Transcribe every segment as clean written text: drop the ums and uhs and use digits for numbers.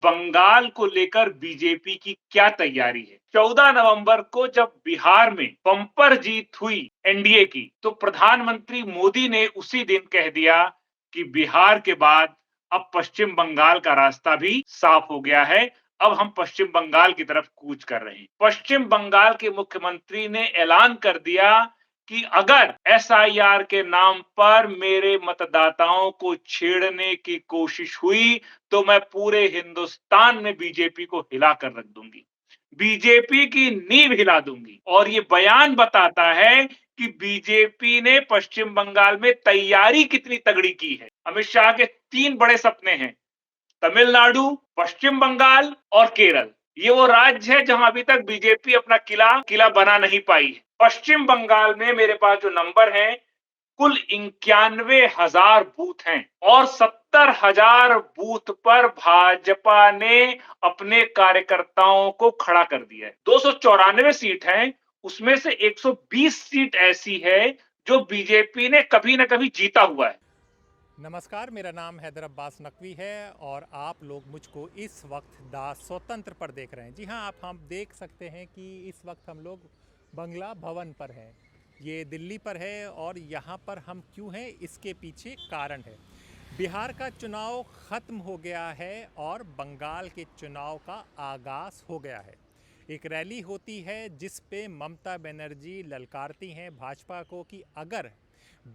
बंगाल को लेकर बीजेपी की क्या तैयारी है। 14 नवंबर को जब बिहार में बंपर जीत हुई एनडीए की, तो प्रधानमंत्री मोदी ने उसी दिन कह दिया कि बिहार के बाद अब पश्चिम बंगाल का रास्ता भी साफ हो गया है। अब हम पश्चिम बंगाल की तरफ कूच कर रहे हैं। पश्चिम बंगाल के मुख्यमंत्री ने ऐलान कर दिया कि अगर एसआईआर के नाम पर मेरे मतदाताओं को छेड़ने की कोशिश हुई, तो मैं पूरे हिंदुस्तान में बीजेपी को हिलाकर रख दूंगी, बीजेपी की नींव हिला दूंगी। और ये बयान बताता है कि बीजेपी ने पश्चिम बंगाल में तैयारी कितनी तगड़ी की है। अमित शाह के 3 बड़े सपने हैं, तमिलनाडु, पश्चिम बंगाल और केरल। ये वो राज्य है जहां अभी तक बीजेपी अपना किला बना नहीं पाई है। पश्चिम बंगाल में मेरे पास जो नंबर है, कुल 91,000 बूथ हैं और 70,000 बूथ पर भाजपा ने अपने कार्यकर्ताओं को खड़ा कर दिया है। 294 सीट हैं, उसमें से 120 सीट ऐसी है जो बीजेपी ने कभी ना कभी जीता हुआ है। नमस्कार, मेरा नाम हैदर अब्बास नकवी है और आप लोग मुझको इस वक्त द स्वतंत्र पर देख रहे हैं। जी हाँ, आप हम देख सकते हैं कि इस वक्त हम लोग बंगला भवन पर हैं। ये दिल्ली पर है और यहाँ पर हम क्यों हैं, इसके पीछे कारण है। बिहार का चुनाव ख़त्म हो गया है और बंगाल के चुनाव का आगाज़ हो गया है। एक रैली होती है जिस पे ममता बनर्जी ललकारती हैं भाजपा को कि अगर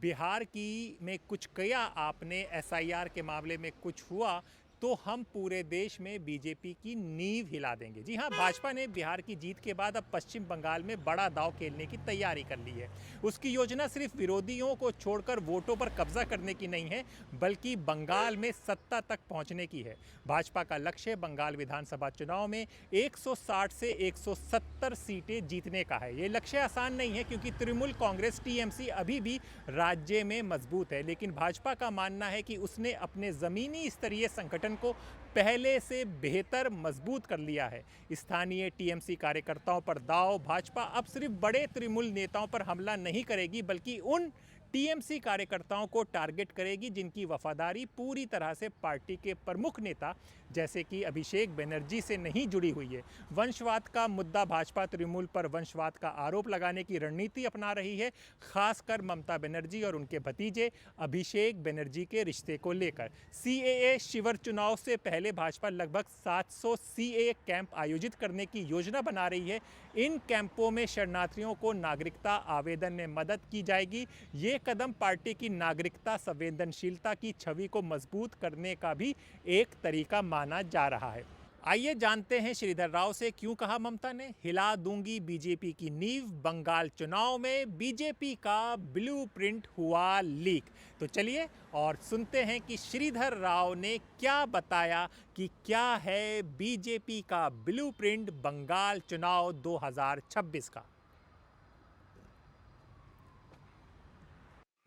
बिहार की में कुछ किया आपने, एसआईआर के मामले में कुछ हुआ, तो हम पूरे देश में बीजेपी की नींव हिला देंगे। जी हाँ, भाजपा ने बिहार की जीत के बाद अब पश्चिम बंगाल में बड़ा दांव खेलने की तैयारी कर ली है। उसकी योजना सिर्फ विरोधियों को छोड़कर वोटों पर कब्जा करने की नहीं है, बल्कि बंगाल में सत्ता तक पहुंचने की है। भाजपा का लक्ष्य बंगाल विधानसभा चुनाव में 160 से 170 सीटें जीतने का है। ये लक्ष्य आसान नहीं है क्योंकि तृणमूल कांग्रेस टीएमसी अभी भी राज्य में मजबूत है, लेकिन भाजपा का मानना है कि उसने अपने ज़मीनी स्तरीय संगठन को पहले से बेहतर मजबूत कर लिया है। स्थानीय टीएमसी कार्यकर्ताओं पर दांव। भाजपा अब सिर्फ बड़े तृणमूल नेताओं पर हमला नहीं करेगी, बल्कि उन टीएमसी कार्यकर्ताओं को टारगेट करेगी जिनकी वफादारी पूरी तरह से पार्टी के प्रमुख नेता जैसे कि अभिषेक बनर्जी से नहीं जुड़ी हुई है। वंशवाद का मुद्दा भाजपा तृणमूल पर वंशवाद का आरोप लगाने की रणनीति अपना रही है, खासकर ममता बनर्जी और उनके भतीजे अभिषेक बनर्जी के रिश्ते को लेकर। सीएए शिविर चुनाव से पहले भाजपा लगभग 700 सीएए कैंप आयोजित करने की योजना बना रही है। इन कैंपों में शरणार्थियों को नागरिकता आवेदन में मदद की जाएगी। ये कदम पार्टी की नागरिकता संवेदनशीलता की छवि को मजबूत करने का भी एक तरीका माना जा रहा है। आइए जानते हैं श्रीधर राव से क्यों कहा ममता ने हिला दूंगी बीजेपी की नींव। बंगाल चुनाव में बीजेपी का ब्लूप्रिंट हुआ लीक। तो चलिए और सुनते हैं कि श्रीधर राव ने क्या बताया कि क्या है बीजेपी का ब्लूप्रिंट बंगाल चुनाव 2026 का।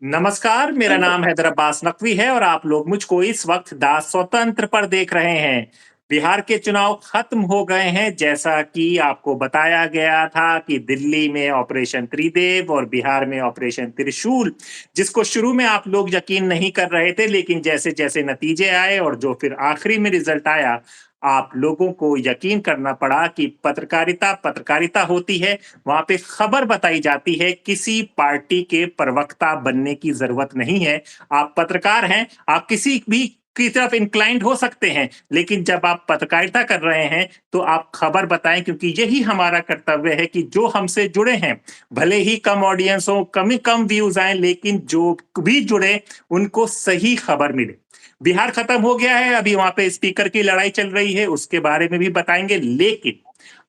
नमस्कार, मेरा नाम हैदर अब्बास नकवी है और आप लोग मुझको इस वक्त द स्वतंत्र पर देख रहे हैं। बिहार के चुनाव खत्म हो गए हैं, जैसा कि आपको बताया गया था कि दिल्ली में ऑपरेशन त्रिदेव और बिहार में ऑपरेशन त्रिशूल, जिसको शुरू में आप लोग यकीन नहीं कर रहे थे, लेकिन जैसे जैसे नतीजे आए और जो फिर आखिरी में रिजल्ट आया, आप लोगों को यकीन करना पड़ा कि पत्रकारिता पत्रकारिता होती है। वहां पे खबर बताई जाती है, किसी पार्टी के प्रवक्ता बनने की जरूरत नहीं है। आप पत्रकार हैं, आप किसी भी की तरफ इंक्लाइंड हो सकते हैं, लेकिन जब आप पत्रकारिता कर रहे हैं तो आप खबर बताएं, क्योंकि यही हमारा कर्तव्य है कि जो हमसे जुड़े हैं, भले ही कम ऑडियंस हो, कम व्यूज आए, लेकिन जो भी जुड़े उनको सही खबर मिले। बिहार खत्म हो गया है, अभी वहां पे स्पीकर की लड़ाई चल रही है, उसके बारे में भी बताएंगे, लेकिन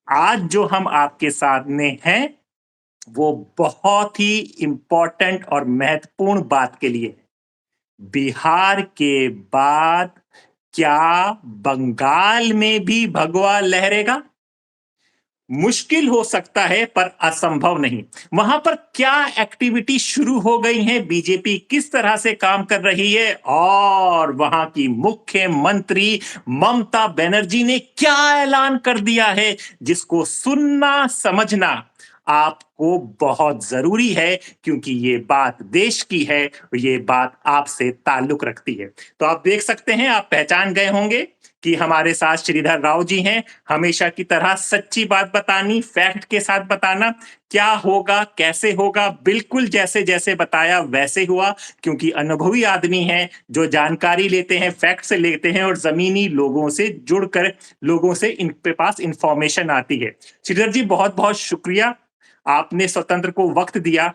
आज जो हम आपके सामने हैं वो बहुत ही इंपॉर्टेंट और महत्वपूर्ण बात के लिए। बिहार के बाद क्या बंगाल में भी भगवा लहरेगा? मुश्किल हो सकता है पर असंभव नहीं। वहां पर क्या एक्टिविटी शुरू हो गई है, बीजेपी किस तरह से काम कर रही है और वहां की मुख्यमंत्री ममता बनर्जी ने क्या ऐलान कर दिया है, जिसको सुनना समझना आपको आपको बहुत जरूरी है, क्योंकि ये बात देश की है, ये बात आपसे ताल्लुक रखती है। तो आप देख सकते हैं, आप पहचान गए होंगे कि हमारे साथ श्रीधर राव जी हैं। हमेशा की तरह सच्ची बात बतानी, फैक्ट के साथ बताना, क्या होगा कैसे होगा, बिल्कुल जैसे जैसे बताया वैसे हुआ, क्योंकि अनुभवी आदमी हैं जो जानकारी लेते हैं, फैक्ट से लेते हैं और जमीनी लोगों से जुड़कर लोगों से इनके पास इंफॉर्मेशन आती है। श्रीधर जी, बहुत बहुत शुक्रिया, आपने स्वतंत्र को वक्त दिया।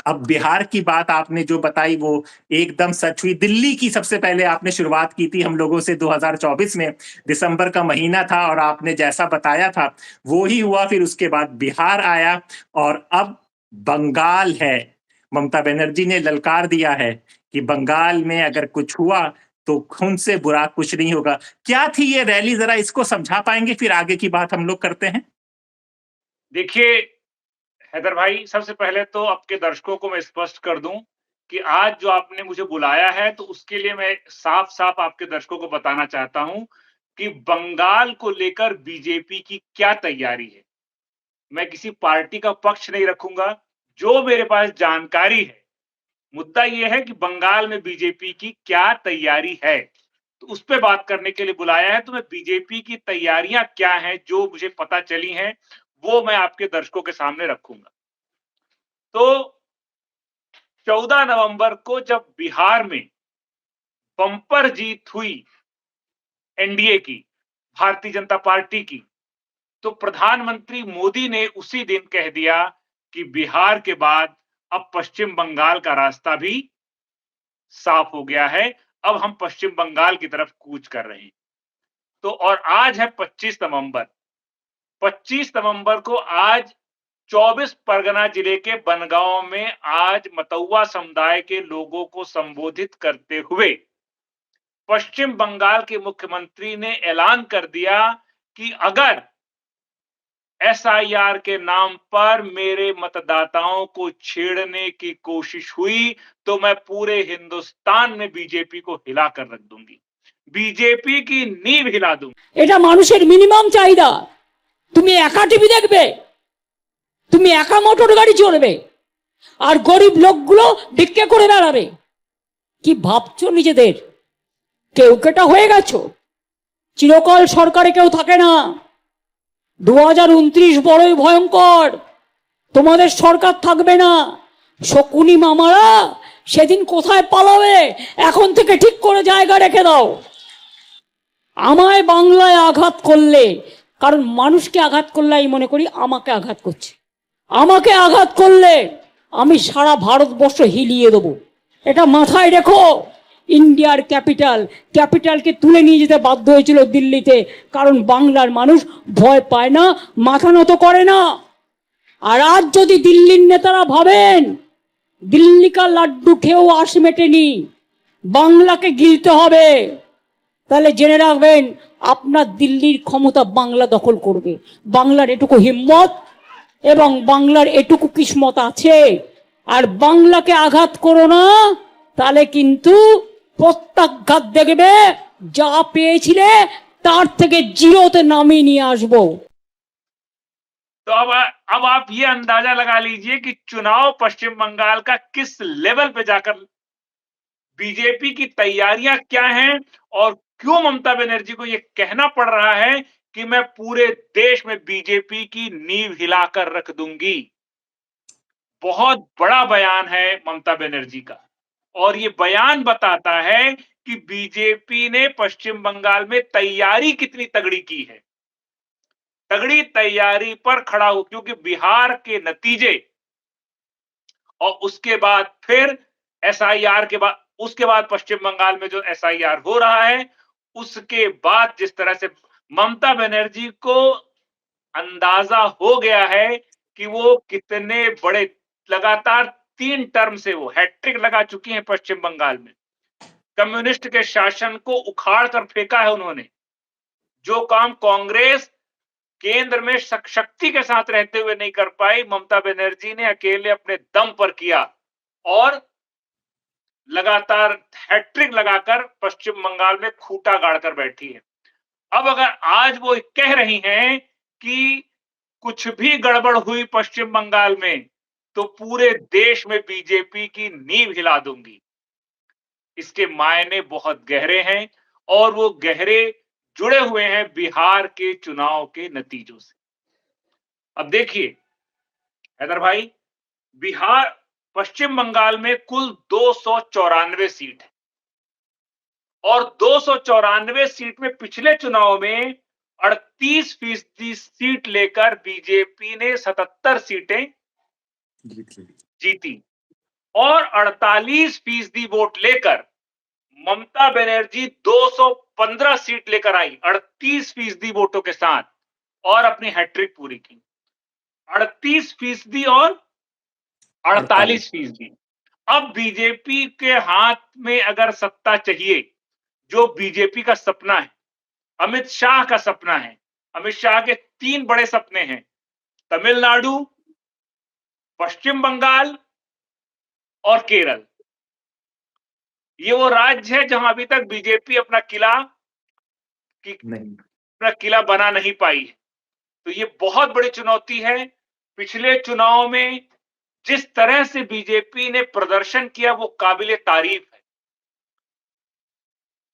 अब बिहार की बात आपने जो बताई वो एकदम सच हुई। दिल्ली की सबसे पहले आपने शुरुआत की थी हम लोगों से 2024 में, दिसंबर का महीना था और आपने जैसा बताया था वो ही हुआ। फिर उसके बाद बिहार आया और अब बंगाल है। ममता बनर्जी ने ललकार दिया है कि बंगाल में अगर कुछ हुआ तो खून से बुरा कुछ नहीं होगा। क्या थी ये रैली, जरा इसको समझा पाएंगे, फिर आगे की बात हम लोग करते हैं। देखिए हैदर भाई, सबसे पहले तो आपके दर्शकों को मैं स्पष्ट कर दूं कि आज जो आपने मुझे बुलाया है तो उसके लिए मैं साफ-साफ आपके दर्शकों को बताना चाहता हूं कि बंगाल को लेकर बीजेपी की क्या तैयारी है। मैं किसी पार्टी का पक्ष नहीं रखूंगा। जो मेरे पास जानकारी है, मुद्दा यह है कि बंगाल में बीजेपी की क्या तैयारी है, तो उस पे बात करने के लिए बुलाया है। तो मैं बीजेपी की तैयारियां क्या हैं जो मुझे पता चली हैं, वो मैं आपके दर्शकों के सामने रखूंगा। तो 14 नवंबर को जब बिहार में बंपर जीत हुई एनडीए की, भारतीय जनता पार्टी की, तो प्रधानमंत्री मोदी ने उसी दिन कह दिया कि बिहार के बाद अब पश्चिम बंगाल का रास्ता भी साफ हो गया है। अब हम पश्चिम बंगाल की तरफ कूच कर रहे हैं। तो और आज है 25 नवंबर। 25 नवंबर को आज 24 परगना जिले के बनगांव में आज मतौवा समुदाय के लोगों को संबोधित करते हुए पश्चिम बंगाल के मुख्यमंत्री ने ऐलान कर दिया कि अगर एसआईआर के नाम पर मेरे मतदाताओं को छेड़ने की कोशिश हुई तो मैं पूरे हिंदुस्तान में बीजेपी को हिलाकर रख दूंगी, बीजेपी की नींव हिला दूंगी। এটা মানুষের মিনিমাম চাহিদা। তুমি একা টিভি দেখবে, তুমি একা মোটর গাড়ি চড়বে, আর গরিব লোকগুলো ভিক্ষে করে বেড়াবে। কি ভাবছো নিজেদের? কেউ কেটা হয়ে গেছো? চিরকাল সরকারে কেউ থাকে না। 2029 বড়ই ভয়ঙ্কর। তোমাদের সরকার থাকবে না। শকুনি মামারা সেদিন কোথায় পালাবে এখন থেকে ঠিক করে জায়গা রেখে দাও। আমায় বাংলায় আঘাত করলে, কারণ মানুষকে আঘাত করলে আমি মনে করি আমাকে আঘাত করছে। আমাকে আঘাত করলে আমি সারা ভারতবর্ষ হিলিয়ে দেবো, এটা মাথায় রেখো। ইন্ডিয়ার ক্যাপিটালকে তুলে নিয়ে যেতে বাধ্য হয়েছিল দিল্লিতে, কারণ বাংলার মানুষ ভয় পায় না, মাথা নত করে না। আর আজ যদি দিল্লির নেতারা ভাবেন দিল্লি কা লাড্ডু খেয়েও আশ মেটেনি, বাংলাকে গিলতে হবে, তাহলে জেনে রাখবেন আপনার দিল্লির ক্ষমতা বাংলা দখল করবে। বাংলার এটুকু হিম্মত এবং বাংলার এটুকু কিসমত আছে। আর বাংলাকে আঘাত করো না, তাহলে কিন্তু প্রত্যাঘাত দেখবে, যা পেয়েছিলে তার থেকে জিরোতে নামিয়ে নিয়ে আসবো। तो अब आप ये अंदाजा लगा लीजिए कि चुनाव पश्चिम बंगाल का किस लेवल पे जाकर बीजेपी की तैयारियां क्या हैं और क्यों ममता बनर्जी को यह कहना पड़ रहा है कि मैं पूरे देश में बीजेपी की नींव हिलाकर रख दूंगी। बहुत बड़ा बयान है ममता बनर्जी का और ये बयान बताता है कि बीजेपी ने पश्चिम बंगाल में तैयारी कितनी तगड़ी की है। तगड़ी तैयारी पर खड़ा हो, क्योंकि बिहार के नतीजे और उसके बाद फिर एसआईआर के बाद, उसके बाद पश्चिम बंगाल में जो एसआईआर हो रहा है, उसके बाद जिस तरह से ममता बनर्जी को अंदाजा हो गया है कि वो कितने बड़े, लगातार 3 टर्म से वो हैट्रिक लगा चुकी हैं पश्चिम बंगाल में। कम्युनिस्ट के शासन को उखाड़ कर फेंका है उन्होंने। जो काम कांग्रेस केंद्र में शक्ति के साथ रहते हुए नहीं कर पाई, ममता बनर्जी ने अकेले अपने दम पर किया और लगातार हैट्रिक लगाकर पश्चिम बंगाल में खूंटा गाड़कर बैठी है। अब अगर आज वो कह रही हैं कि कुछ भी गड़बड़ हुई पश्चिम बंगाल में तो पूरे देश में बीजेपी की नींव हिला दूंगी। इसके मायने बहुत गहरे हैं और वो गहरे जुड़े हुए हैं बिहार के चुनाव के नतीजों से। अब देखिए हैदर भाई, बिहार पश्चिम बंगाल में कुल 294 सीट है और 294 सीट में पिछले चुनाव में 38% सीट लेकर बीजेपी ने 77 सीटें जीती और 48% वोट लेकर ममता बनर्जी 215 सीट लेकर आई 38% वोटों के साथ और अपनी हैट्रिक पूरी की। 38% और 48%। अब बीजेपी के हाथ में अगर सत्ता चाहिए, जो बीजेपी का सपना है, अमित शाह का सपना है, अमित शाह के 3 बड़े सपने हैं, तमिलनाडु, पश्चिम बंगाल और केरल। ये वो राज्य है जहां अभी तक बीजेपी अपना किला बना नहीं पाई है। तो ये बहुत बड़ी चुनौती है। पिछले चुनाव में जिस तरह से बीजेपी ने प्रदर्शन किया वो काबिले तारीफ है।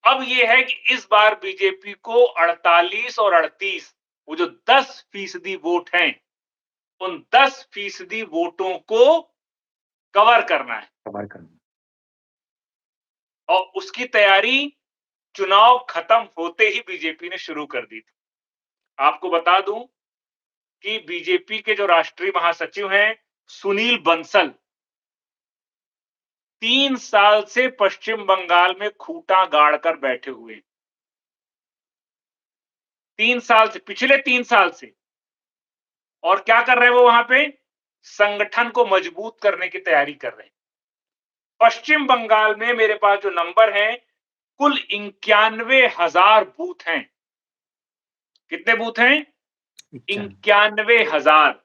अब ये है कि इस बार बीजेपी को 48 और 38 वो जो 10% वोट हैं, उन 10% वोटों को कवर करना है और उसकी तैयारी चुनाव खत्म होते ही बीजेपी ने शुरू कर दी थी। आपको बता दूं कि बीजेपी के जो राष्ट्रीय महासचिव हैं सुनील बंसल 3 साल से पश्चिम बंगाल में खूंटा गाड़कर बैठे हुए हैं। 3 साल से, पिछले 3 साल से। और क्या कर रहे हैं वो वहां पे? संगठन को मजबूत करने की तैयारी कर रहे हैं। पश्चिम बंगाल में मेरे पास जो नंबर है, कुल 91,000 बूथ हैं। कितने बूथ हैं? 91,000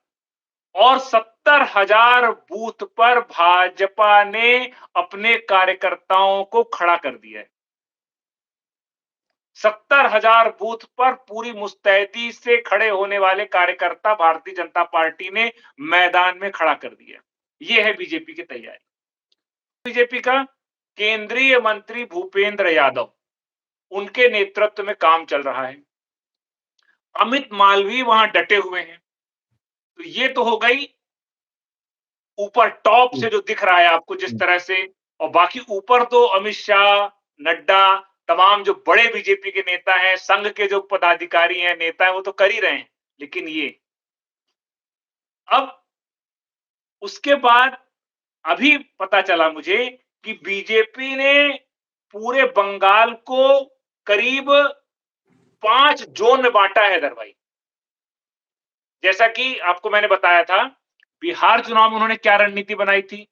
और 70,000 बूथ पर भाजपा ने अपने कार्यकर्ताओं को खड़ा कर दिया है। 70,000 बूथ पर पूरी मुस्तैदी से खड़े होने वाले कार्यकर्ता भारतीय जनता पार्टी ने मैदान में खड़ा कर दिया। यह है बीजेपी की तैयारी। बीजेपी का केंद्रीय मंत्री भूपेंद्र यादव, उनके नेतृत्व में काम चल रहा है। अमित मालवीय वहां डटे हुए हैं। तो ये तो हो गई ऊपर टॉप से जो दिख रहा है आपको जिस तरह से, और बाकी ऊपर तो अमित शाह, नड्डा, तमाम जो बड़े बीजेपी के नेता हैं, संघ के जो पदाधिकारी हैं, नेता हैं, वो तो कर ही रहे हैं। लेकिन ये अब उसके बाद अभी पता चला मुझे कि बीजेपी ने पूरे बंगाल को करीब 5 जोन में बांटा है हैदर भाई। जैसा कि आपको मैंने बताया था, बिहार चुनाव में उन्होंने क्या रणनीति बनाई थी,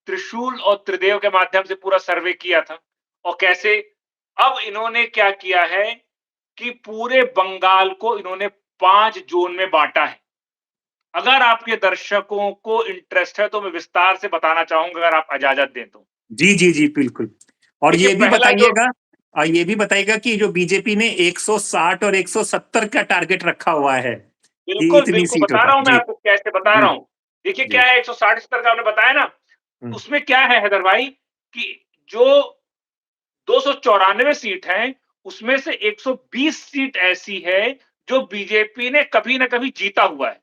त्रिशूल और त्रिदेव के माध्यम से पूरा सर्वे किया था। और कैसे अब इन्होंने क्या किया है कि पूरे बंगाल को इन्होंने 5 जोन में बांटा है। अगर आपके दर्शकों को इंटरेस्ट है तो मैं विस्तार से बताना चाहूंगा, अगर आप इजाजत दें तो। जी बिल्कुल। और देखिए, ये भी पहला बताइएगा, और ये भी बताइएगा कि जो बीजेपी ने 160 और 170 का टारगेट रखा हुआ है, कि बिल्कुल इतनी बिल्कुल सीटों बता रहा का। हूं मैं जी आपको, कैसे बता जी रहा हूं। देखिए जी क्या है, 160-70 का आपने बताया ना, हम्म, उसमें क्या है हैदर भाई कि जो 294 सीट है उसमें से 120 सीट ऐसी है जो बीजेपी ने कभी ना कभी जीता हुआ है।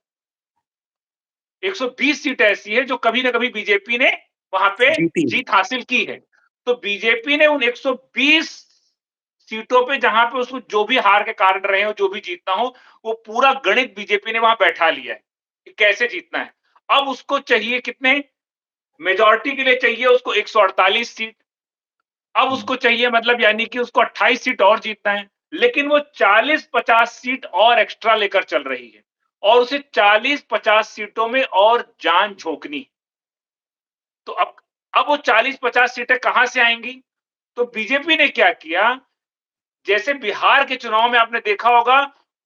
120 सीट ऐसी है जो कभी ना कभी बीजेपी ने वहां पे जीती है। जीत हासिल की है। तो बीजेपी ने उन 120 सीटों पे जहां पे उसको जो भी हार के कारण रहे हो, जो भी जीतना हो, वो पूरा गणित बीजेपी ने वहां बैठा लिया है कि कैसे जीतना है। अब उसको चाहिए कितने? मेजॉरिटी के लिए चाहिए उसको 148 सीट। अब उसको चाहिए मतलब यानी कि उसको 28 सीट और जीतना है। लेकिन वो 40-50 सीट और एक्स्ट्रा लेकर चल रही है और उसे 40-50 सीटों में और जान झोंकनी है। तो अब वो 40-50 सीटें कहां से आएंगी? तो बीजेपी ने क्या किया, जैसे बिहार के चुनाव में आपने देखा होगा,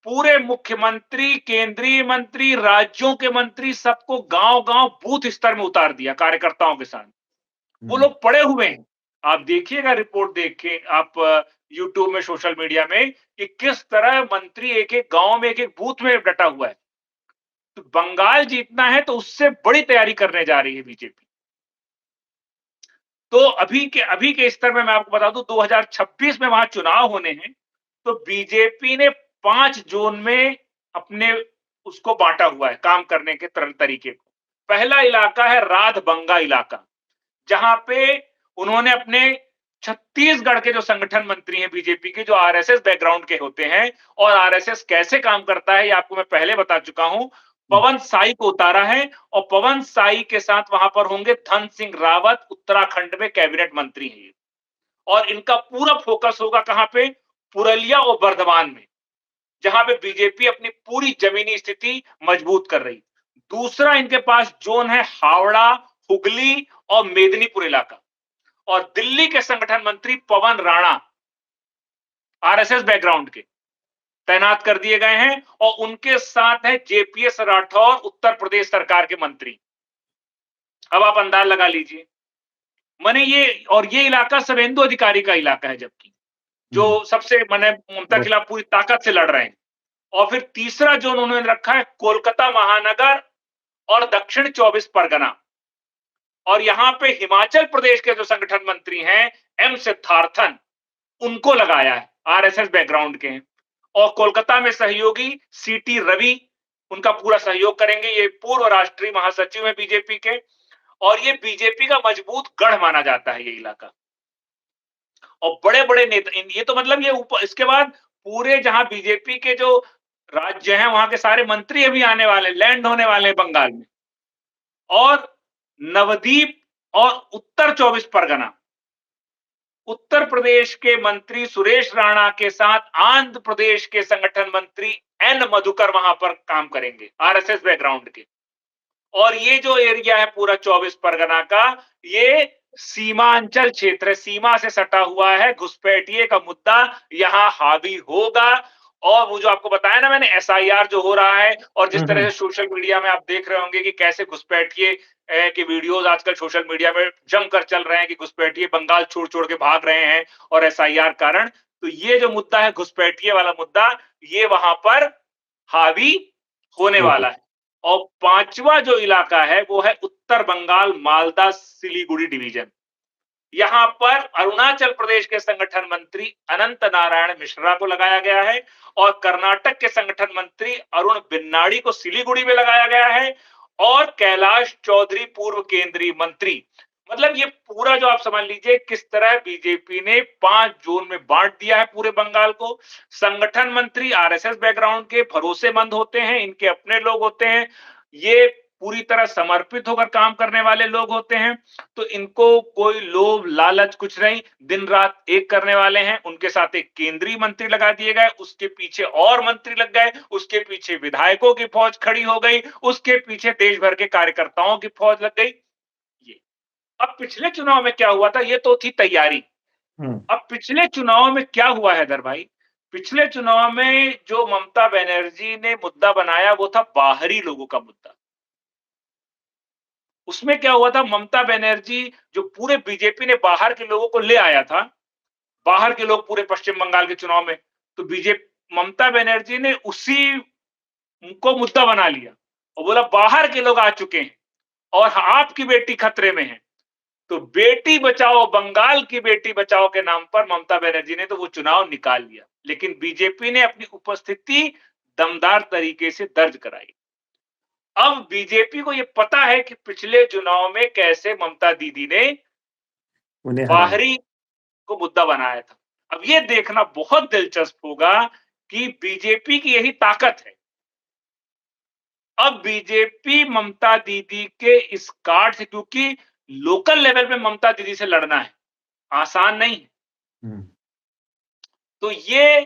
पूरे मुख्यमंत्री, केंद्रीय मंत्री, राज्यों के मंत्री सबको गांव-गांव बूथ स्तर में उतार दिया कार्यकर्ताओं के साथ। वो लोग पड़े हुए हैं। आप देखिएगा, रिपोर्ट देख के आप यूट्यूब में, सोशल मीडिया में, कि किस तरह मंत्री एक-एक गांव में, एक-एक बूथ में डटा हुआ है। तो बंगाल जीतना है तो उससे बड़ी तैयारी करने जा रही है बीजेपी। तो अभी के स्तर में मैं आपको बता दूं 2026 में वहां चुनाव होने हैं, तो बीजेपी ने 5 जोन में अपने उसको बांटा हुआ है काम करने के तरीके को। पहला इलाका है राधबंगा इलाका, जहां पे उन्होंने अपने छत्तीसगढ़ के जो संगठन मंत्री हैं बीजेपी के, जो आरएसएस बैकग्राउंड के होते हैं, और आरएसएस कैसे काम करता है ये आपको मैं पहले बता चुका हूं, पवन साई को उतारा है। और पवन साई के साथ वहां पर होंगे धन सिंह रावत, उत्तराखंड में कैबिनेट मंत्री हैं ये। और इनका पूरा फोकस होगा कहां पे? पुरलिया और बर्धमान में, जहां पे बीजेपी अपनी पूरी जमीनी स्थिति मजबूत कर रही। दूसरा इनके पास जोन है हावड़ा, हुगली और मेदिनीपुर इलाका। और दिल्ली के संगठन मंत्री पवन राणा आरएसएस बैकग्राउंड के तैनात कर दिए गए हैं, और उनके साथ है जेपीएस राठौर, उत्तर प्रदेश सरकार के मंत्री। अब आप अंदाज लगा लीजिए, माने ये इलाका शुभेंदु अधिकारी का इलाका है, जबकि जो सबसे माने ममता के खिलाफ पूरी ताकत से लड़ रहे हैं। और फिर तीसरा जोन उन्होंने रखा है कोलकाता महानगर और दक्षिण 24 परगना। और यहां पे हिमाचल प्रदेश के जो संगठन मंत्री हैं एम सिद्धार्थन, उनको लगाया है, आरएसएस बैकग्राउंड के हैं। और कोलकाता में सहयोगी सीटी रवि उनका पूरा सहयोग करेंगे। ये पूर्व राष्ट्रीय महासचिव है बीजेपी के, और ये बीजेपी का मजबूत गढ़ माना जाता है ये इलाका। और बड़े बड़े नेता, ये तो मतलब ये ऊपर, इसके बाद पूरे जहां बीजेपी के जो राज्य हैं वहां के सारे मंत्री अभी आने वाले, लैंड होने वाले हैं बंगाल में। और नवदीप और उत्तर 24 परगना, उत्तर प्रदेश के मंत्री सुरेश राणा के साथ आंध्र प्रदेश के संगठन मंत्री एन मधुकर वहां पर काम करेंगे, आरएसएस बैकग्राउंड के। और ये जो एरिया है पूरा 24 परगना का, ये सीमांचल क्षेत्र है, सीमा से सटा हुआ है। घुसपैठिए का मुद्दा यहां हावी होगा। और वो जो आपको बताया ना मैंने, एसआईआर जो हो रहा है, और जिस तरह से सोशल मीडिया में आप देख रहे होंगे कि कैसे घुसपैठिए के वीडियोस आजकल सोशल मीडिया में जमकर चल रहे हैं कि घुसपैठिए बंगाल छोड़ छोड़ के भाग रहे हैं और एसआईआर कारण। तो ये जो मुद्दा है घुसपैठिए वाला मुद्दा, ये वहां पर हावी होने वाला है। और पांचवा जो इलाका है वो है उत्तर बंगाल मालदा सिलीगुड़ी डिवीजन। यहां पर अरुणाचल प्रदेश के संगठन मंत्री अनंत नारायण मिश्रा को लगाया गया है, और कर्नाटक के संगठन मंत्री अरुण बिन्नाड़ी को सिलीगुड़ी में लगाया गया है, और कैलाश चौधरी पूर्व केंद्रीय मंत्री। मतलब ये पूरा जो आप समझ लीजिए किस तरह बीजेपी ने 5 जोन में बांट दिया है पूरे बंगाल को। संगठन मंत्री आरएसएस बैकग्राउंड के भरोसेमंद होते हैं, इनके अपने लोग होते हैं, ये पूरी तरह समर्पित होकर काम करने वाले लोग होते हैं। तो इनको कोई लोभ लालच कुछ नहीं, दिन रात एक करने वाले हैं। उनके साथ एक केंद्रीय मंत्री लगा दिए गए, उसके पीछे और मंत्री लग गए, उसके पीछे विधायकों की फौज खड़ी हो गई, उसके पीछे देश भर के कार्यकर्ताओं की फौज लग गई। ये अब पिछले चुनाव में क्या हुआ था, ये तो थी तैयारी। अब पिछले चुनाव में क्या हुआ हैदर भाई, पिछले चुनाव में जो ममता बनर्जी ने मुद्दा बनाया वो था बाहरी लोगों का मुद्दा। उसमें क्या हुआ था, ममता बनर्जी जो पूरे बीजेपी ने बाहर के लोगों को ले आया था, बाहर के लोग पूरे पश्चिम बंगाल के चुनाव में, तो बीजेपी ममता बनर्जी ने उसी को मुद्दा बना लिया और बोला बाहर के लोग आ चुके हैं और आपकी बेटी खतरे में है। तो बेटी बचाओ, बंगाल की बेटी बचाओ के नाम पर ममता बनर्जी ने तो वो चुनाव निकाल लिया, लेकिन बीजेपी ने अपनी उपस्थिति दमदार तरीके से दर्ज कराई। अब बीजेपी को ये पता है कि पिछले चुनाव में कैसे ममता दीदी ने बाहरी को मुद्दा बनाया था। अब ये देखना बहुत दिलचस्प होगा कि बीजेपी की यही ताकत है। अब बीजेपी ममता दीदी के इस कार्ड से, क्योंकि लोकल लेवल पे ममता दीदी से लड़ना है, आसान नहीं है, तो ये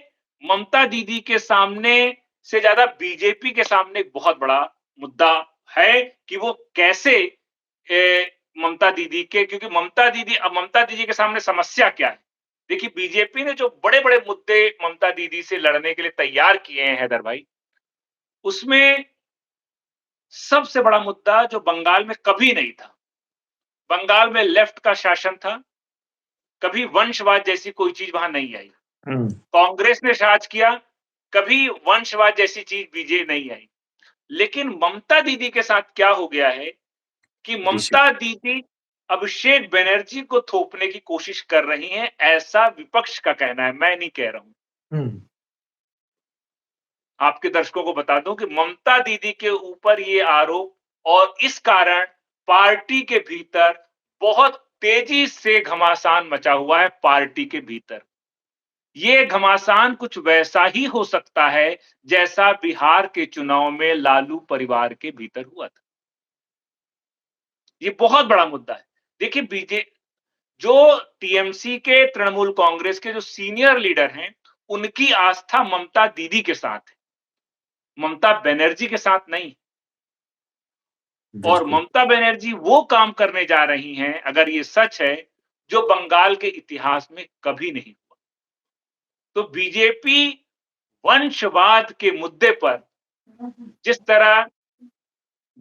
ममता दीदी के सामने से ज्यादा बीजेपी के सामने एक बहुत बड़ा मुद्दा है कि वो कैसे ममता दीदी के, क्योंकि ममता दीदी के सामने समस्या क्या है। देखिए बीजेपी ने जो बड़े बड़े मुद्दे ममता दीदी से लड़ने के लिए तैयार किए हैं हैदर भाई, उसमें सबसे बड़ा मुद्दा जो बंगाल में कभी नहीं था, बंगाल में लेफ्ट का शासन था, कभी वंशवाद जैसी कोई चीज वहां नहीं आई। कांग्रेस ने राज किया, कभी वंशवाद जैसी चीज बीजे नहीं आई। लेकिन ममता दीदी के साथ क्या हो गया है कि ममता दीदी अभिषेक बनर्जी को थोपने की कोशिश कर रही हैं, ऐसा विपक्ष का कहना है, मैं नहीं कह रहा हूं। आपके दर्शकों को बता दूं कि ममता दीदी के ऊपर ये आरोप, और इस कारण पार्टी के भीतर बहुत तेजी से घमासान मचा हुआ है। पार्टी के भीतर ये घमासान कुछ वैसा ही हो सकता है जैसा बिहार के चुनाव में लालू परिवार के भीतर हुआ था। ये बहुत बड़ा मुद्दा है। देखिए, जो टीएमसी के, तृणमूल कांग्रेस के जो सीनियर लीडर हैं, उनकी आस्था ममता दीदी के साथ है, ममता बनर्जी के साथ नहीं। और ममता बनर्जी वो काम करने जा रही हैं, अगर ये सच है, जो बंगाल के इतिहास में कभी नहीं हुआ। तो बीजेपी वंशवाद के मुद्दे पर जिस तरह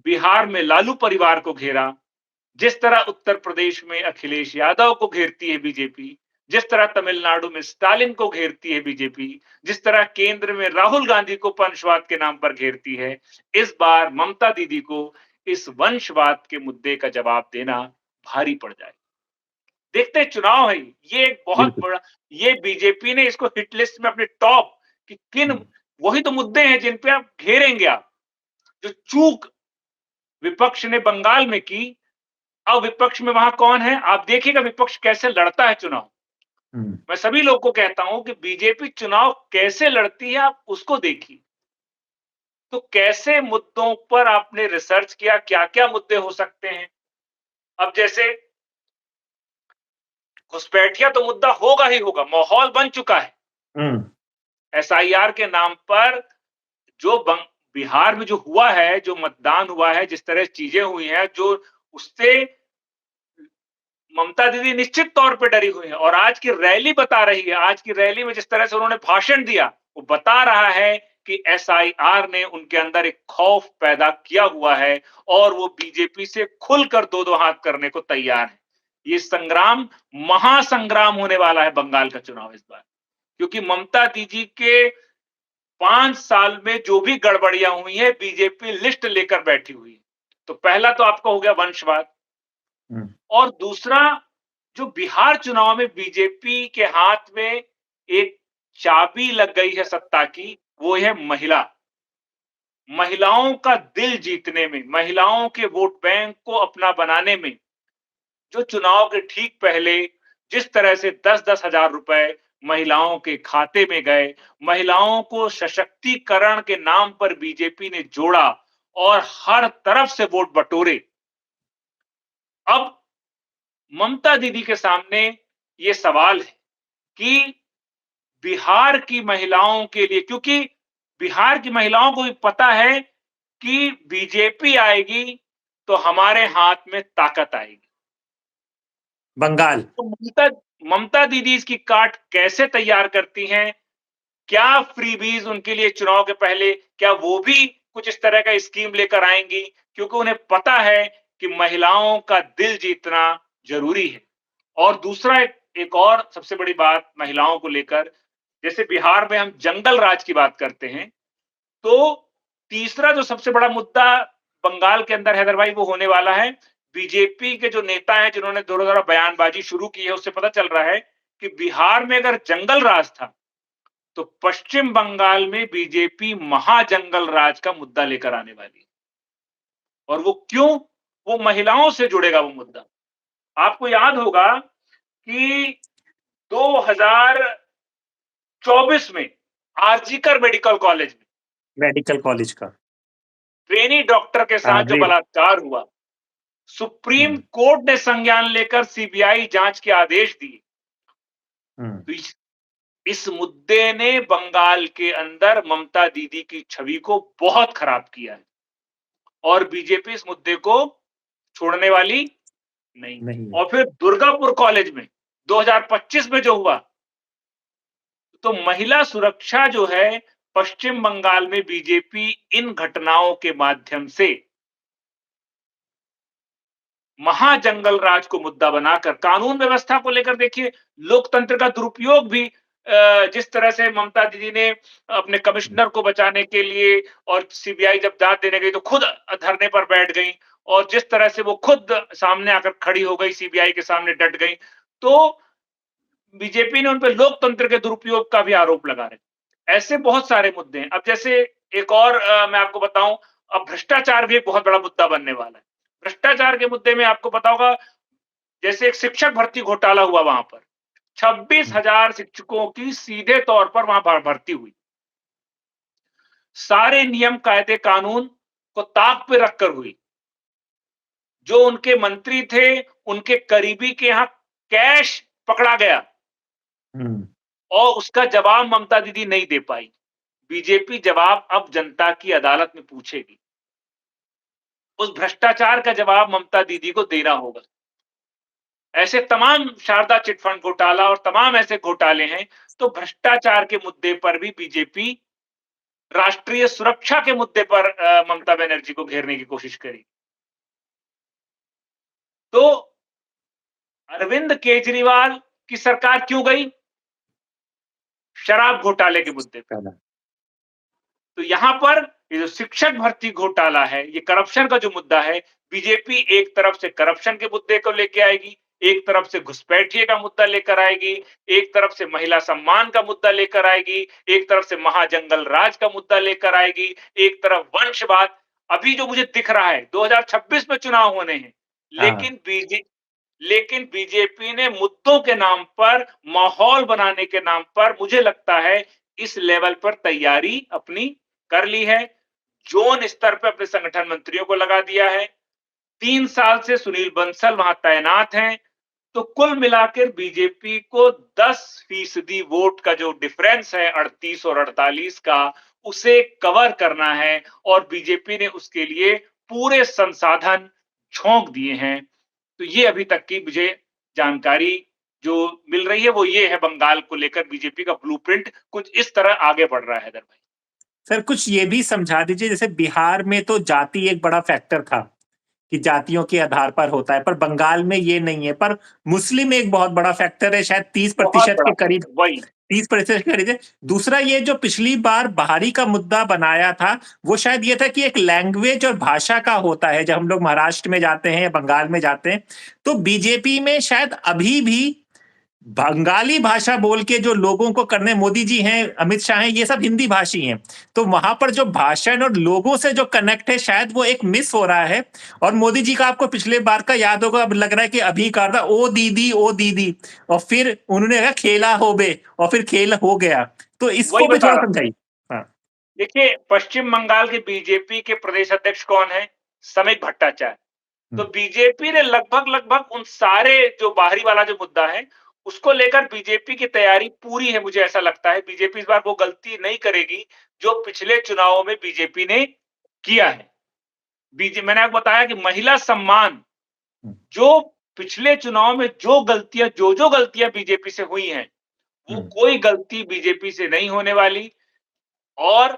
बिहार में लालू परिवार को घेरा, जिस तरह उत्तर प्रदेश में अखिलेश यादव को घेरती है बीजेपी, जिस तरह तमिलनाडु में स्टालिन को घेरती है बीजेपी, जिस तरह केंद्र में राहुल गांधी को वंशवाद के नाम पर घेरती है, इस बार ममता दीदी को इस वंशवाद के मुद्दे का जवाब देना भारी पड़ जाए। देखते हैं, चुनाव है, ये एक बहुत बड़ा, ये बीजेपी ने इसको हिट लिस्ट में अपने टॉप कि किन, वही तो मुद्दे हैं जिन पे आप घेरेंगे। आप जो चूक विपक्ष ने बंगाल में की, अब विपक्ष में वहां कौन है, आप देखिएगा विपक्ष कैसे लड़ता है चुनाव। मैं सभी लोगों को कहता हूं कि बीजेपी चुनाव कैसे लड़ती है, आप उसको देखिए। तो कैसे मुद्दों पर आपने रिसर्च किया, क्या क्या मुद्दे हो सकते हैं। अब जैसे घुसपैठिया तो मुद्दा होगा ही होगा, माहौल बन चुका है। एसआईआर के नाम पर जो बिहार में जो हुआ है, जो मतदान हुआ है, जिस तरह चीजें हुई हैं, जो उससे ममता दीदी निश्चित तौर पे डरी हुई है। और आज की रैली बता रही है, आज की रैली में जिस तरह से उन्होंने भाषण दिया, वो बता रहा है कि एसआईआर ने उनके अंदर एक खौफ पैदा किया हुआ है और वो बीजेपी से खुलकर दो दो हाथ करने को तैयार है। ये संग्राम महासंग्राम होने वाला है बंगाल का चुनाव इस बार, क्योंकि ममता दीदी के 5 साल में जो भी गड़बड़ियां हुई है, बीजेपी लिस्ट लेकर बैठी हुई है। तो पहला तो आपका हो गया वंशवाद, और दूसरा, जो बिहार चुनाव में बीजेपी के हाथ में एक चाबी लग गई है सत्ता की, वो है महिलाओं का दिल जीतने में, महिलाओं के वोट बैंक को अपना बनाने में। जो चुनाव के ठीक पहले जिस तरह से 10-10 हजार रुपए महिलाओं के खाते में गए, महिलाओं को सशक्तिकरण के नाम पर बीजेपी ने जोड़ा और हर तरफ से वोट बटोरे। अब ममता दीदी के सामने ये सवाल है कि बिहार की महिलाओं के लिए, क्योंकि बिहार की महिलाओं को भी पता है कि बीजेपी आएगी तो हमारे हाथ में ताकत आएगी। बंगाल तो ममता दीदी इसकी काट कैसे तैयार करती हैं, क्या फ्रीबीज उनके लिए चुनाव के पहले, क्या वो भी कुछ इस तरह का स्कीम लेकर आएंगी, क्योंकि उन्हें पता है कि महिलाओं का दिल जीतना जरूरी है। और दूसरा, एक और सबसे बड़ी बात महिलाओं को लेकर, जैसे बिहार में हम जंगल राज की बात करते हैं, तो तीसरा जो सबसे बड़ा मुद्दा बंगाल के अंदर हैदर भाई, वो होने वाला है बीजेपी के जो नेता हैं जिन्होंने दोनों बयानबाजी शुरू की है, उससे पता चल रहा है कि बिहार में अगर जंगल राज था, तो पश्चिम बंगाल में बीजेपी महाजंगल राज का मुद्दा लेकर आने वाली है। और वो क्यों, वो महिलाओं से जुड़ेगा वो मुद्दा। आपको याद होगा कि 2024 में आरजीकर मेडिकल कॉलेज का ट्रेनी डॉक्टर के साथ जो बलात्कार हुआ, सुप्रीम कोर्ट ने संज्ञान लेकर सीबीआई जांच के आदेश दिए। तो इस मुद्दे ने बंगाल के अंदर ममता दीदी की छवि को बहुत खराब किया है, और बीजेपी इस मुद्दे को छोड़ने वाली नहीं। और फिर दुर्गापुर कॉलेज में 2025 में जो हुआ, तो महिला सुरक्षा जो है पश्चिम बंगाल में बीजेपी इन घटनाओं के माध्यम से महाजंगल राज को मुद्दा बनाकर कानून व्यवस्था को लेकर, देखिए लोकतंत्र का दुरुपयोग भी जिस तरह से ममता दीदी ने अपने कमिश्नर को बचाने के लिए और सीबीआई जब जांच देने गई तो खुद धरने पर बैठ गई, और जिस तरह से वो खुद सामने आकर खड़ी हो गई, सीबीआई के सामने डट गई, तो बीजेपी ने उन पे लोकतंत्र के दुरुपयोग का भी आरोप लगा रहे। ऐसे बहुत सारे मुद्दे हैं। अब जैसे एक और मैं आपको बताऊं, अब भ्रष्टाचार भी एक बहुत बड़ा मुद्दा बनने वाला है। भ्रष्टाचार के मुद्दे में आपको पता होगा, जैसे एक शिक्षक भर्ती घोटाला हुआ, वहां पर 26,000 शिक्षकों की सीधे तौर पर वहां भर्ती हुई। सारे नियम कायदे कानून को ताक पे रखकर हुई। जो उनके मंत्री थे, उनके करीबी के यहां कैश पकड़ा गया और उसका जवाब ममता दीदी नहीं दे पाई। बीजेपी जवाब अब जनता की अदालत में पूछेगी। उस भ्रष्टाचार का जवाब ममता दीदी को देना होगा। ऐसे तमाम शारदा चिटफंड घोटाला और तमाम ऐसे घोटाले हैं, तो भ्रष्टाचार के मुद्दे पर भी बीजेपी राष्ट्रीय सुरक्षा के मुद्दे पर ममता बनर्जी को घेरने की कोशिश करेगी। तो अरविंद केजरीवाल की सरकार क्यों गई? शराब घोटाले के मुद्दे पर। तो यहां पर ये जो शिक्षक भर्ती घोटाला है, ये करप्शन का जो मुद्दा है, बीजेपी एक तरफ से करप्शन के मुद्दे को लेके आएगी, एक तरफ से घुसपैठिए का मुद्दा लेकर आएगी, एक तरफ से महिला सम्मान का मुद्दा लेकर आएगी, एक तरफ से महाजंगल राज का मुद्दा लेकर आएगी, एक तरफ वंशवाद। अभी जो मुझे दिख रहा है, 2026 में चुनाव होने हैं, लेकिन बीजेपी ने मुद्दों के नाम पर, माहौल बनाने के नाम पर, मुझे लगता है इस लेवल पर तैयारी अपनी कर ली है। जोन स्तर पर अपने संगठन मंत्रियों को लगा दिया है। 3 साल से सुनील बंसल वहां तैनात हैं। तो कुल मिलाकर बीजेपी को 10% वोट का जो डिफरेंस है 38 और 48 का, उसे कवर करना है, और बीजेपी ने उसके लिए पूरे संसाधन झोंक दिए हैं। तो ये अभी तक की मुझे जानकारी जो मिल रही है वो ये है, बंगाल को लेकर बीजेपी का ब्लूप्रिंट कुछ इस तरह आगे बढ़ रहा है। हैदर भाई, सर कुछ ये भी समझा दीजिए, जैसे बिहार में तो जाति एक बड़ा फैक्टर था कि जातियों के आधार पर होता है, पर बंगाल में ये नहीं है, पर मुस्लिम एक बहुत बड़ा फैक्टर है, शायद 30% के करीब, वही 30% के करीब है। दूसरा, ये जो पिछली बार बहारी का मुद्दा बनाया था, वो शायद ये था कि एक लैंग्वेज और भाषा का होता है। जब हम लोग महाराष्ट्र में जाते हैं या बंगाल में जाते हैं, तो बीजेपी में शायद अभी भी बंगाली भाषा बोल के जो लोगों को करने, मोदी जी हैं, अमित शाह हैं, ये सब हिंदी भाषी हैं, तो वहां पर जो भाषण और लोगों से जो कनेक्ट है, शायद वो एक मिस हो रहा है। और मोदी जी का आपको पिछले बार का याद होगा, अब लग रहा है कि अभी कहा था ओ दीदी, और फिर उन्होंने कहा खेला हो बे, और फिर खेल हो गया। तो इसको भी थोड़ा समझाइए। हाँ, देखिए, पश्चिम बंगाल के बीजेपी के प्रदेश अध्यक्ष कौन है? समीक भट्टाचार्य। तो बीजेपी ने लगभग उन सारे जो बाहरी वाला जो मुद्दा है, उसको लेकर बीजेपी की तैयारी पूरी है। मुझे ऐसा लगता है बीजेपी इस बार वो गलती नहीं करेगी जो पिछले चुनावों में बीजेपी ने किया है। मैंने आपको बताया कि महिला सम्मान, जो पिछले चुनाव में जो गलतियां बीजेपी से हुई हैं, वो कोई गलती बीजेपी से नहीं होने वाली। और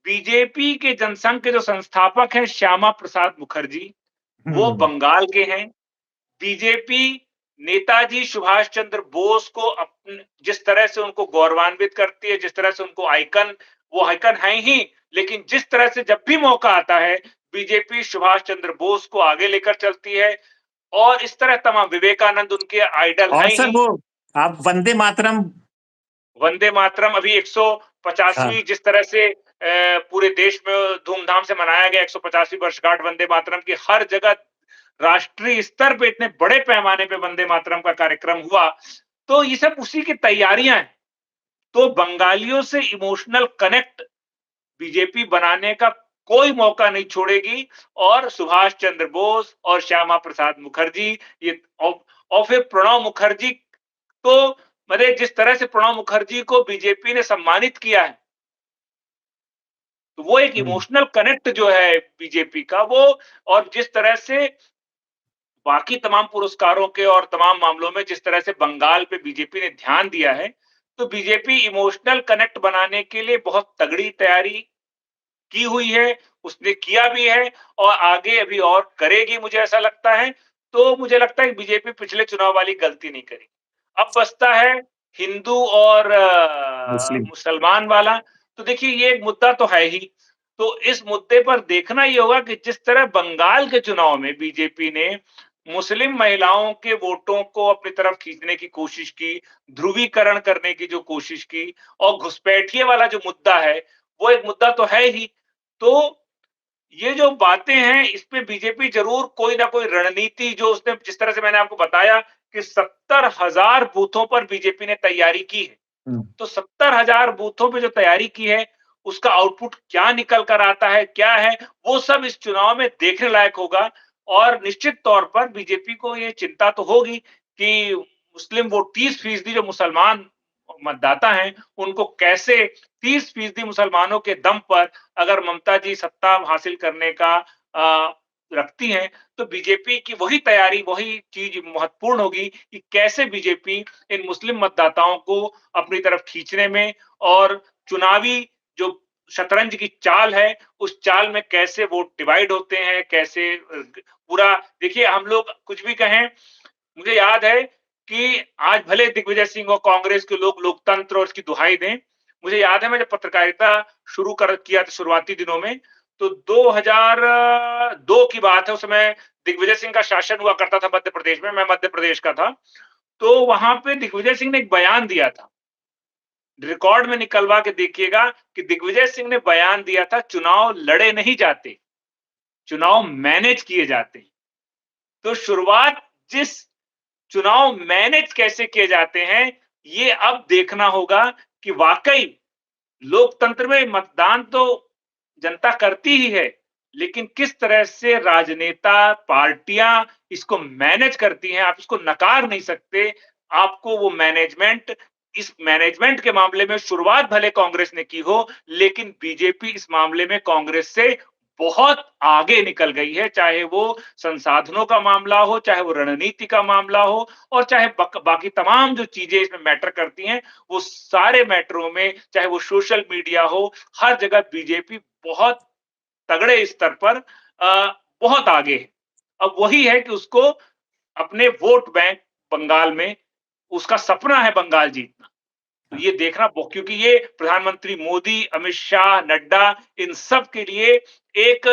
बीजेपी के जनसंघ के जो संस्थापक हैं श्यामा प्रसाद मुखर्जी, वो बंगाल के हैं। बीजेपी नेताजी सुभाष चंद्र बोस को अपने जिस तरह से उनको गौरवान्वित करती है, जिस तरह से उनको वो आइकन है ही, लेकिन जिस तरह से जब भी मौका आता है बीजेपी सुभाष चंद्र बोस को आगे लेकर चलती है, और इस तरह तमाम, विवेकानंद उनके आइडल हैं सर ही। वो आप वंदे मातरम अभी 150वीं जिस तरह से पूरे देश में धूमधाम से मनाया गया, 150वीं वर्षगांठ वंदे मातरम की, हर जगह राष्ट्रीय स्तर पे इतने बड़े पैमाने पे वंदे मातरम का कार्यक्रम हुआ, तो ये सब उसी की तैयारियां हैं। तो बंगालियों से इमोशनल कनेक्ट बीजेपी बनाने का कोई मौका नहीं छोड़ेगी, और सुभाष चंद्र बोस और श्यामा प्रसाद मुखर्जी, ये और फिर प्रणब मुखर्जी, तो मतलब जिस तरह से प्रणब मुखर्जी को बीजेपी ने सम्मानित किया है, तो वो एक इमोशनल कनेक्ट जो है बीजेपी का, वो, और जिस तरह से बाकी तमाम पुरस्कारों के और तमाम मामलों में जिस तरह से बंगाल पे बीजेपी ने ध्यान दिया है, तो बीजेपी इमोशनल कनेक्ट बनाने के लिए बहुत तगड़ी तैयारी की हुई है, उसने किया भी है और आगे अभी और करेगी, मुझे ऐसा लगता है। तो मुझे लगता है कि बीजेपी पिछले चुनाव वाली गलती नहीं करेगी। अब बचता है हिंदू और मुस्लिम। मुसलमान वाला। तो देखिए ये एक मुद्दा तो है ही। तो इस मुद्दे पर देखना ये होगा कि जिस तरह बंगाल के चुनाव में बीजेपी ने मुस्लिम महिलाओं के वोटों को अपनी तरफ खींचने की कोशिश की, ध्रुवीकरण करने की जो कोशिश की, और घुसपैठिए वाला जो मुद्दा है, वो एक मुद्दा तो है ही। तो ये जो बातें हैं, इस पे बीजेपी ज़रूर कोई ना कोई रणनीति, जो उसने जिस तरह से मैंने आपको बताया कि 70,000 बूथों पर बीजेपी ने तैयारी की है। हम्म। तो 70,000 बूथों पे जो तैयारी की है, उसका आउटपुट क्या निकल कर आता है, क्या है, वो सब इस चुनाव में देखने लायक होगा। और निश्चित तौर पर बीजेपी को ये चिंता तो होगी कि मुस्लिम वोट 30% जो मुसलमान मतदाता हैं, उनको कैसे 30% मुसलमानों के दम पर अगर ममता जी सत्ता हासिल करने का रखती हैं, तो बीजेपी की वही तैयारी, वही चीज़ महत्वपूर्ण होगी कि कैसे बीजेपी इन मुस्लिम मतदाताओं को अपनी तरफ खींचने में, और चुनावी जो शतरंज की चाल है, उस चाल में कैसे वोट डिवाइड होते हैं, कैसे पूरा देखिए हम लोग कुछ भी कहें, मुझे याद है कि आज भले दिग्विजय सिंह और कांग्रेस के लोग लोकतंत्र और इसकी दुहाई दें, मुझे याद है मैं जब पत्रकारिता शुरू कर किया था शुरुआती दिनों में, तो 2002 की बात है, उस समय दिग्विजय सिंह का शासन हुआ करता था मध्य प्रदेश में, मैं मध्य प्रदेश का था। तो वहां पे दिग्विजय सिंह ने एक बयान दिया था, रिकॉर्ड में निकलवा के देखिएगा कि दिग्विजय सिंह ने बयान दिया था, चुनाव लड़े नहीं जाते, चुनाव मैनेज किए जाते हैं। तो शुरुआत जिस चुनाव मैनेज कैसे किए जाते हैं, ये अब देखना होगा कि वाकई लोकतंत्र में मतदान तो जनता करती ही है, लेकिन किस तरह से राजनेता, पार्टियां इसको मैनेज करती हैं, आप इसको नकार नहीं सकते। आपको वो मैनेजमेंट, इस मैनेजमेंट के मामले में शुरुआत भले कांग्रेस ने की हो, लेकिन बीजेपी इस मामले में कांग्रेस से बहुत आगे निकल गई है, चाहे वो संसाधनों का मामला हो, चाहे वो रणनीति का मामला हो, और चाहे बाकी तमाम जो चीजें इसमें मैटर करती हैं, वो सारे मैटरों में, चाहे वो सोशल मीडिया हो, हर जगह बीजेपी बहुत तगड़े स्तर पर बहुत आगे है। अब वही है कि उसको अपने वोट बैंक बंगाल में, उसका सपना है बंगाल जीतना। तो ये देखना क्योंकि ये प्रधानमंत्री मोदी, अमित शाह, नड्डा, इन सब के लिए एक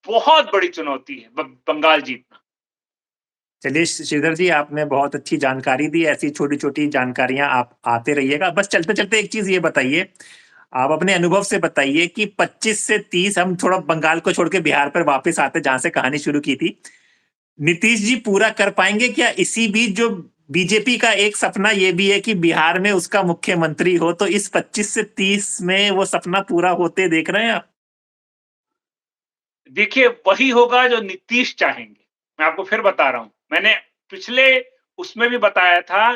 बहुत बड़ी चुनौती है बंगाल जीतना। चलिए श्रीधर जी, आपने बहुत अच्छी जानकारी दी। ऐसी छोटी छोटी जानकारियां आप आते रहिएगा। बस चलते चलते एक चीज ये बताइए, आप अपने अनुभव से बताइए कि 25 से 30, हम थोड़ा बंगाल को छोड़ के बिहार पर वापस आते जहां से कहानी शुरू की थी, नीतीश जी पूरा कर पाएंगे क्या? इसी बीच जो बीजेपी का एक सपना ये भी है कि बिहार में उसका मुख्यमंत्री हो, तो इस 25 से 30 में वो सपना पूरा होते देख रहे हैं आप? देखिए वही होगा जो नीतीश चाहेंगे। मैं आपको फिर बता रहा हूं, मैंने पिछले उसमें भी बताया था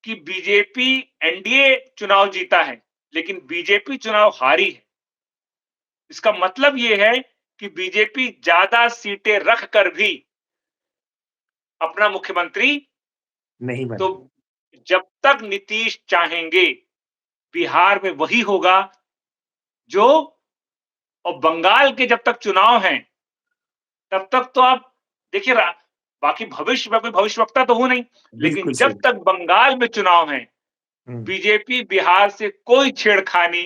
कि बीजेपी एनडीए चुनाव जीता है, लेकिन बीजेपी चुनाव हारी है। इसका मतलब ये है कि बीजेपी ज्यादा सीटें रख कर भी अपना मुख्यमंत्री, नहीं तो बने। जब तक नीतीश चाहेंगे बिहार में वही होगा जो, और बंगाल के जब तक चुनाव हैं तब तक तो आप देखिए, बाकी भविष्य में कोई भविष्यवक्ता तो हूं नहीं, लेकिन बिल्कुल जब सही। तक बंगाल में चुनाव हैं, हम्म। बीजेपी बिहार से कोई छेड़खानी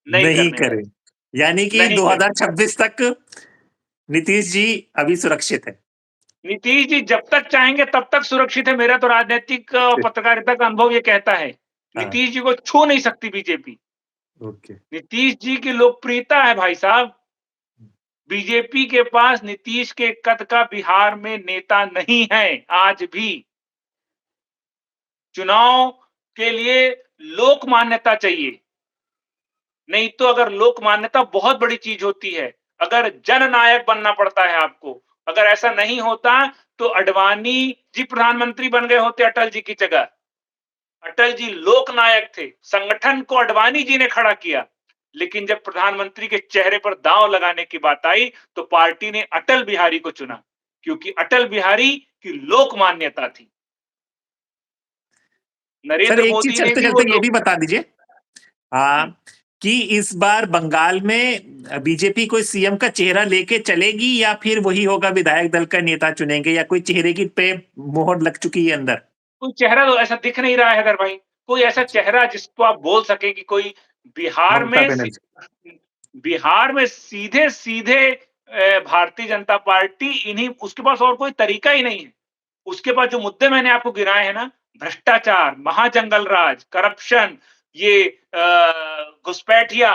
नहीं नहीं करने करे, वाली, यानी कि नहीं करेगी। 2026 तक नीतीश जी अभी सुरक्षित है। नीतीश जी जब तक चाहेंगे तब तक सुरक्षित है। मेरा तो राजनीतिक पत्रकारिता का अनुभव ये कहता है, हाँ। नीतीश जी को छू नहीं सकती बीजेपी। ओके। नीतीश जी की लोकप्रियता है भाई साहब, बीजेपी के पास नीतीश के कद का बिहार में नेता नहीं है आज भी। चुनाव के लिए लोक मान्यता चाहिए, नहीं तो अगर लोक मान्यता बहुत बड़ी चीज होती है, अगर जननायक बनना पड़ता है आपको, अगर ऐसा नहीं होता तो अडवाणी जी प्रधानमंत्री बन गए होते अटल जी की जगह। अटल जी लोक नायक थे, संगठन को अडवाणी जी ने खड़ा किया, लेकिन जब प्रधानमंत्री के चेहरे पर दांव लगाने की बात आई तो पार्टी ने अटल बिहारी को चुना, क्योंकि अटल बिहारी की लोक मान्यता थी। सर नरेंद्र एक चीज मोदी ने चलते भी वो चलते ये भी लोक बता दीजिए, कि इस बार बंगाल में बीजेपी कोई सीएम का चेहरा लेके चलेगी, या फिर वही होगा विधायक दल का नेता चुनेंगे, या कोई चेहरे की पे मोहर लग चुकी है अंदर? कोई चेहरा तो ऐसा दिख नहीं रहा है हैदर भाई, कोई ऐसा चेहरा जिसको आप बोल सकें कि कोई बिहार ममता में सी बनर्जी। बिहार में सीधे-सीधे भारतीय जनता पार्टी इन्हीं उसके पास और कोई तरीका ही नहीं है। उसके पास जो मुद्दे मैंने आपको गिनाए हैं ना, भ्रष्टाचार, महाजंगल राज, करप्शन, ये घुसपैठिया,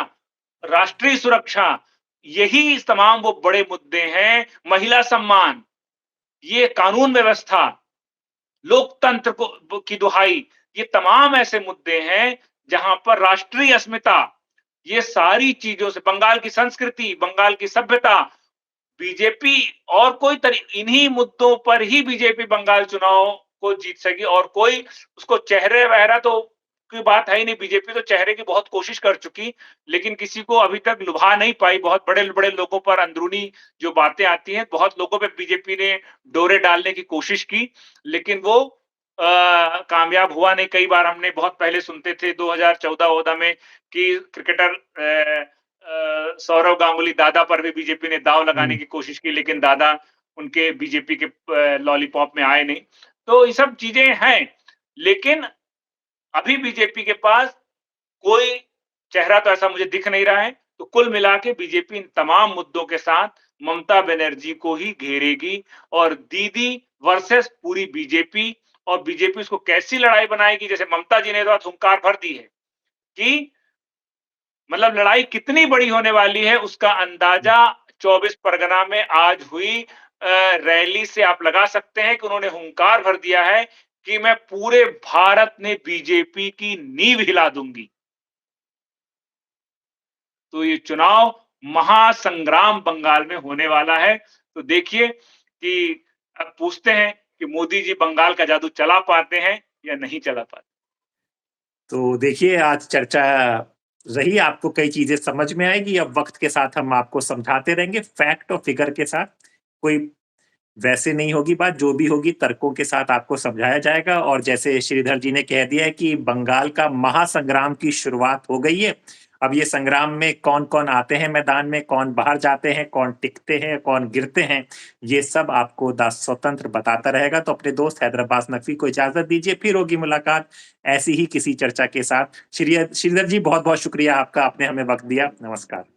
राष्ट्रीय सुरक्षा, यही तमाम वो बड़े मुद्दे हैं। महिला सम्मान, ये कानून व्यवस्था, लोकतंत्र की दुहाई, ये तमाम ऐसे मुद्दे हैं जहां पर राष्ट्रीय अस्मिता, ये सारी चीजों से बंगाल की संस्कृति, बंगाल की सभ्यता, बीजेपी और कोई इन्हीं मुद्दों पर ही बीजेपी बंगाल चुनाव को जीत सकी और कोई उसको चेहरे-वहरा तो की बात है ही नहीं। बीजेपी तो चेहरे की बहुत कोशिश कर चुकी, लेकिन किसी को अभी तक लुभा नहीं पाई। बहुत बड़े-बड़े लोगों पर अंदरूनी जो बातें आती हैं, बहुत लोगों पे बीजेपी ने डोरे डालने की कोशिश की, लेकिन वो कामयाब हुआ नहीं। कई बार हमने बहुत पहले सुनते थे 2014-14 में कि क्रिकेटर सौरव गांगुली दादा पर भी बीजेपी ने दांव लगाने की कोशिश की, लेकिन दादा उनके बीजेपी के लॉलीपॉप में आए नहीं। तो ये सब चीजें हैं, लेकिन अभी बीजेपी के पास कोई चेहरा तो ऐसा मुझे दिख नहीं रहा है। तो कुल मिला के बीजेपी इन तमाम मुद्दों के साथ ममता बनर्जी को ही घेरेगी और दीदी वर्सेस पूरी बीजेपी, और बीजेपी उसको कैसी लड़ाई बनाएगी, जैसे ममता जी ने तो हुंकार भर दी है कि मतलब लड़ाई कितनी बड़ी होने वाली है उसका अंदाजा 24 परगना में आज हुई रैली से आप लगा सकते हैं कि उन्होंने हुंकार भर दिया है कि मैं पूरे भारत में बीजेपी की नींव हिला दूंगी। तो ये चुनाव महासंग्राम बंगाल में होने वाला है। तो देखिए कि अब पूछते हैं कि मोदी जी बंगाल का जादू चला पाते हैं या नहीं चला पाते। तो देखिए आज चर्चा रही, आपको कई चीजें समझ में आएगी। अब वक्त के साथ हम आपको समझाते रहेंगे फैक्ट और फिगर के साथ। कोई वैसे नहीं होगी बात, जो भी होगी तर्कों के साथ आपको समझाया जाएगा। और जैसे श्रीधर जी ने कह दिया है कि बंगाल का महासंग्राम की शुरुआत हो गई है। अब ये संग्राम में कौन-कौन आते हैं मैदान में, कौन बाहर जाते हैं, कौन टिकते हैं, कौन गिरते हैं, ये सब आपको द स्वतंत्र बताता रहेगा। तो अपने दोस्त हैदर अब्बास नकवी को इजाजत दीजिए, फिर होगी मुलाकात ऐसी ही किसी चर्चा के साथ। श्रीधर जी बहुत-बहुत शुक्रिया आपका, आपने हमें वक्त दिया। नमस्कार।